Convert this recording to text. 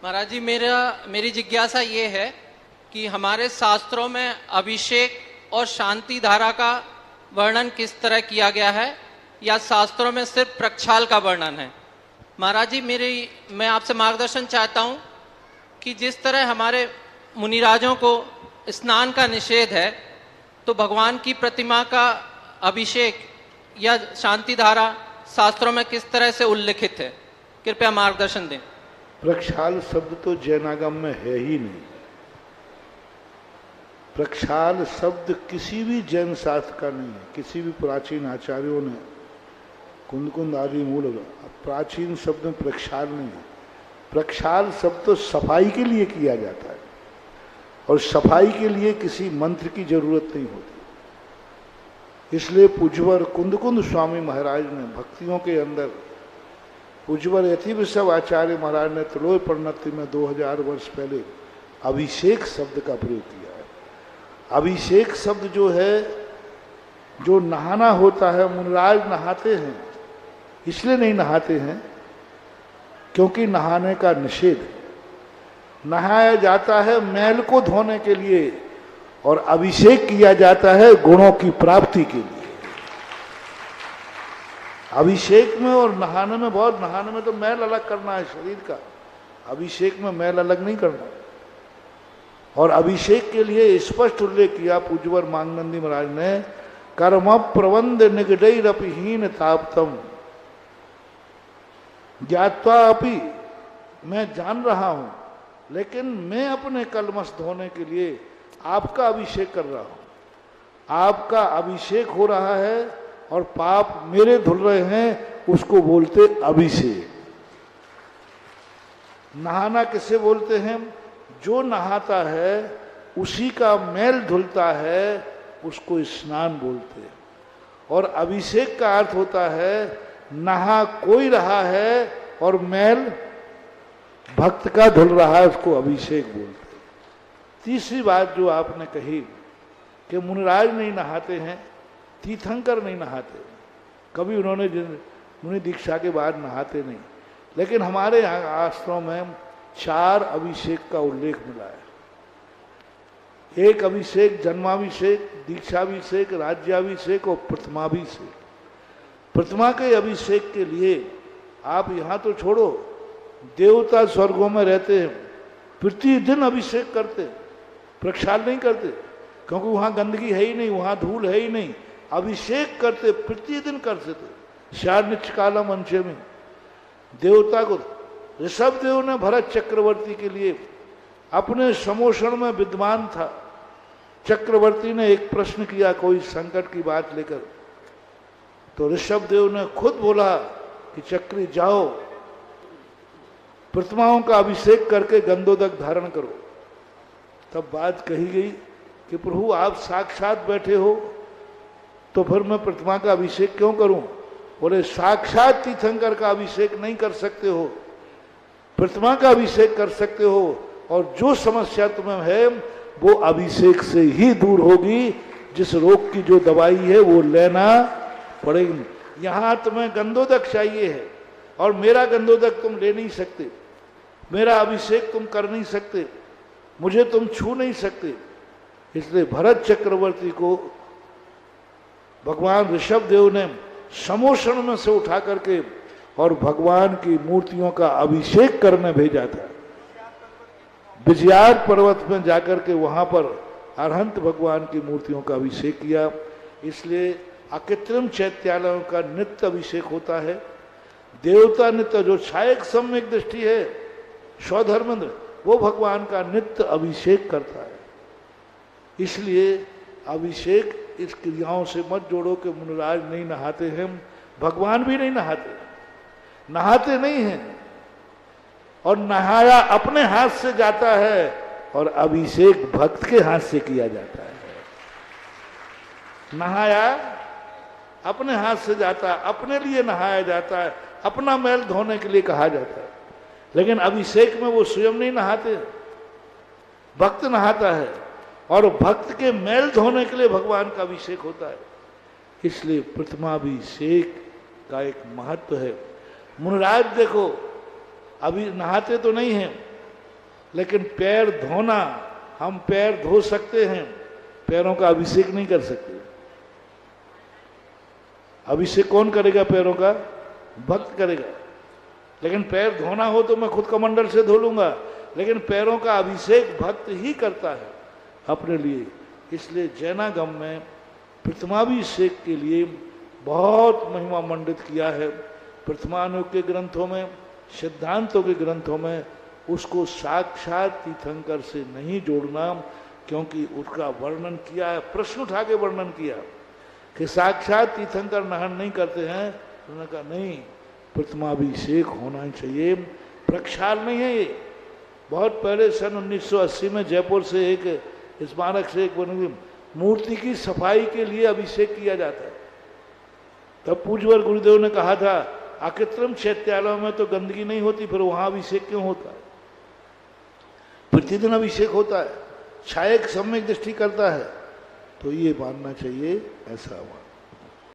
महाराज जी, मेरी जिज्ञासा ये है कि हमारे शास्त्रों में अभिषेक और शांति धारा का वर्णन किस तरह किया गया है, या शास्त्रों में सिर्फ प्रक्षाल का वर्णन है। महाराज जी, मैं आपसे मार्गदर्शन चाहता हूँ कि जिस तरह हमारे मुनिराजों को स्नान का निषेध है, तो भगवान की प्रतिमा का अभिषेक या शांति धारा शास्त्रों में किस तरह से उल्लिखित है, कृपया मार्गदर्शन दें। प्रक्षाल शब्द तो जैनागम में है ही नहीं। प्रक्षाल शब्द किसी भी जैन शास्त्र का नहीं है। किसी भी प्राचीन आचार्यों ने कुंद आदि मूल प्राचीन शब्द में प्रक्षाल नहीं है। प्रक्षाल शब्द तो सफाई के लिए किया जाता है, और सफाई के लिए किसी मंत्र की जरूरत नहीं होती। इसलिए पूज्यवर कुंद स्वामी महाराज ने भक्तियों के अंदर पूज्यवर यतिवृषभ आचार्य महाराज ने त्रोय परिणति में 2000 वर्ष पहले अभिषेक शब्द का प्रयोग किया है। अभिषेक शब्द जो है, जो नहाना होता है, मुनिराज नहाते हैं। इसलिए नहीं नहाते हैं क्योंकि नहाने का निषेध है। नहाया जाता है मैल को धोने के लिए, और अभिषेक किया जाता है गुणों की प्राप्ति के लिए। अभिषेक में और नहाने में नहाने में तो मैल अलग करना है शरीर का, अभिषेक में मैल अलग नहीं करना। और अभिषेक के लिए स्पष्ट उल्लेख किया पूज्यवर मांगनंदी महाराज ने, कर्म प्रबंध निगडैरपहीन ताप्तम ज्ञात्वा अपि, मैं जान रहा हूं लेकिन मैं अपने कलमश धोने के लिए आपका अभिषेक कर रहा हूं। आपका अभिषेक हो रहा है और पाप मेरे धुल रहे हैं, उसको बोलते अभिषेक। नहाना किसे बोलते हैं? जो नहाता है उसी का मैल धुलता है, उसको स्नान बोलते हैं। और अभिषेक का अर्थ होता है नहा कोई रहा है और मैल भक्त का धुल रहा है, उसको अभिषेक बोलते हैं। तीसरी बात जो आपने कही कि मुनिराज नहीं नहाते हैं, तीर्थंकर नहीं नहाते, कभी उन्होंने मुनि दीक्षा के बाद नहाते नहीं। लेकिन हमारे यहाँ आश्रम में 4 अभिषेक का उल्लेख मिला है। एक अभिषेक जन्माभिषेक, दीक्षाभिषेक, राज्याभिषेक और प्रथमाभिषेक। प्रथमा के अभिषेक के लिए आप यहाँ तो छोड़ो, देवता स्वर्गों में रहते हैं, प्रतिदिन अभिषेक करते, प्रक्षाल नहीं करते, क्योंकि वहाँ गंदगी है ही नहीं, वहाँ धूल है ही नहीं। अभिषेक करते, प्रतिदिन करते थे। शार्निच कालम अंशे में देवता को ऋषभ देव ने भरत चक्रवर्ती के लिए अपने समोषण में विद्वान था। चक्रवर्ती ने एक प्रश्न किया कोई संकट की बात लेकर, तो ऋषभ देव ने खुद बोला कि चक्री जाओ, प्रतिमाओं का अभिषेक करके गंधोदक धारण करो। तब बात कही गई कि प्रभु आप साक्षात बैठे हो, तो फिर मैं प्रतिमा का अभिषेक क्यों करूं? बोले साक्षात तीर्थंकर का अभिषेक नहीं कर सकते हो, प्रतिमा का अभिषेक कर सकते हो, और जो समस्या तुम्हें है वो अभिषेक से ही दूर होगी। जिस रोग की जो दवाई है वो लेना पड़ेगी। यहां तुम्हें गंधोदक चाहिए है, और मेरा गंधोदक तुम ले नहीं सकते, मेरा अभिषेक तुम कर नहीं सकते, मुझे तुम छू नहीं सकते। इसलिए भरत चक्रवर्ती को भगवान ऋषभ देव ने समोषण में से उठा करके और भगवान की मूर्तियों का अभिषेक करने भेजा था। विजयार पर्वत में जाकर के वहां पर अरहंत भगवान की मूर्तियों का अभिषेक किया। इसलिए अकृत्रिम चैत्यालयों का नित्य अभिषेक होता है। देवता नित्य जो छायक सम्यक दृष्टि है, स्वधर्मेंद्र, वो भगवान का नित्य अभिषेक करता है। इसलिए अभिषेक इस क्रियाओं से मत जोड़ो कि मुनिराज नहीं नहाते हैं, भगवान भी नहीं नहाते, नहाते नहीं हैं। और नहाया अपने हाथ से जाता है, और अभिषेक भक्त के हाथ से किया जाता है। नहाया अपने हाथ से जाता है, अपने लिए नहाया जाता है, अपना मैल धोने के लिए कहा जाता है। लेकिन अभिषेक में वो स्वयं नहीं नहाते, भक्त नहाता है, और भक्त के मैल धोने के लिए भगवान का अभिषेक होता है। इसलिए प्रतिमाभिषेक का एक महत्व है। मुनिराज देखो अभी नहाते तो नहीं हैं, लेकिन पैर धोना, हम पैर धो सकते हैं, पैरों का अभिषेक नहीं कर सकते। अभिषेक कौन करेगा? पैरों का भक्त करेगा। लेकिन पैर धोना हो तो मैं खुद कमंडल से धो लूंगा, लेकिन पैरों का अभिषेक भक्त ही करता है अपने लिए। इसलिए जैनागम में प्रथमाभिषेक के लिए बहुत महिमा मंडित किया है। प्रथमानुग के ग्रंथों में, सिद्धांतों के ग्रंथों में उसको साक्षात तीर्थंकर से नहीं जोड़ना, क्योंकि उसका वर्णन किया है, प्रश्न उठा के वर्णन किया कि साक्षात तीर्थंकर नहन नहीं करते हैं। उन्होंने कहा नहीं, प्रथमाभिषेक होना चाहिए, प्रक्षाल नहीं है ये। बहुत पहले सन 1980 में जयपुर से एक स्मारक से एक मूर्ति की सफाई के लिए अभिषेक किया जाता है। तब पूज्यवर गुरुदेव ने कहा था आकृत्रम चैत्यालय में तो गंदगी नहीं होती, फिर वहां अभिषेक क्यों होता है? प्रतिदिन अभिषेक होता है, छायक सम्यक दृष्टि करता है, तो ये मानना चाहिए ऐसा हुआ।